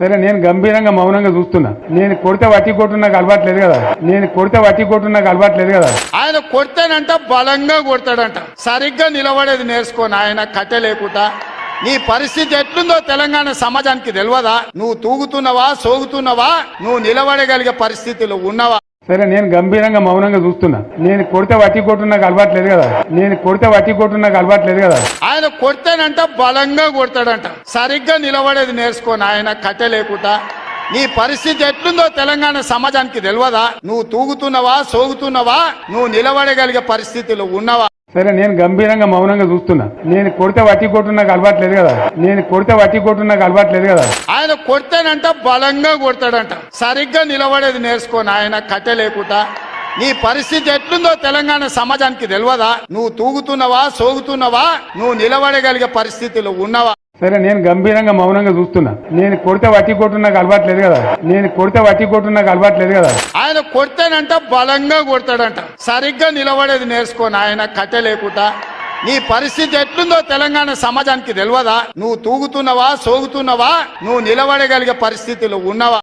సరే నేను గంభీరంగా మౌనంగా చూస్తున్నా. నేను కొడితే వట్టి కొట్టు నాకు అలవాట్లేదు కదా. ఆయన కొడితేనంట బలంగా కొడతాడంట. సరిగ్గా నిలబడేది నేర్చుకోని ఆయన కట్టె లేకుండా. నీ పరిస్థితి ఎట్లుందో తెలంగాణ సమాజానికి తెలియదా? నువ్వు తూగుతున్నావా, సోగుతున్నావా, నువ్వు నిలబడగలిగే పరిస్థితిలో ఉన్నవా? సరే నేను గంభీరంగా మౌనంగా చూస్తున్నా. నేను కొడితే వట్టి కొట్టు నాకు అలవాట్లేదు కదా. ఆయన కొడితేనంట బలంగా కొడతాడంట. సరిగ్గా నిలబడేది నేర్చుకోని ఆయన కట్టె లేకుండా. నీ పరిస్థితి ఎట్లుందో తెలంగాణ సమాజానికి తెలియదా? నువ్వు తూగుతున్నావా, సోగుతున్నావా, నువ్వు నిలబడగలిగే పరిస్థితిలో ఉన్నవా? సరే నేను గంభీరంగా మౌనంగా చూస్తున్నా. నేను కొడితే వట్టి కొట్టు నాకు అలవాట్లేదు కదా. ఆయన కొడితేనంట బలంగా కొడతాడంట. సరిగ్గా నిలబడేది నేర్చుకోని ఆయన కట్టె లేకుండా. నీ పరిస్థితి ఎట్లుందో తెలంగాణ సమాజానికి తెలియదా? నువ్వు తూగుతున్నావా, సోగుతున్నావా, నువ్వు నిలబడగలిగే పరిస్థితిలో ఉన్నవా? సరే నేను గంభీరంగా మౌనంగా చూస్తున్నా. నేను కొడితే వట్టి కొట్టు నాకు అలవాట్లేదు కదా. ఆయన కొడితేనంట బలంగా కొడతాడంట. సరిగ్గా నిలబడేది నేర్చుకోని ఆయన కట్టె లేకుండా. నీ పరిస్థితి ఎట్లుందో తెలంగాణ సమాజానికి తెలియదా? నువ్వు తూగుతున్నావా, సోగుతున్నావా, నువ్వు నిలబడగలిగే పరిస్థితిలో ఉన్నవా?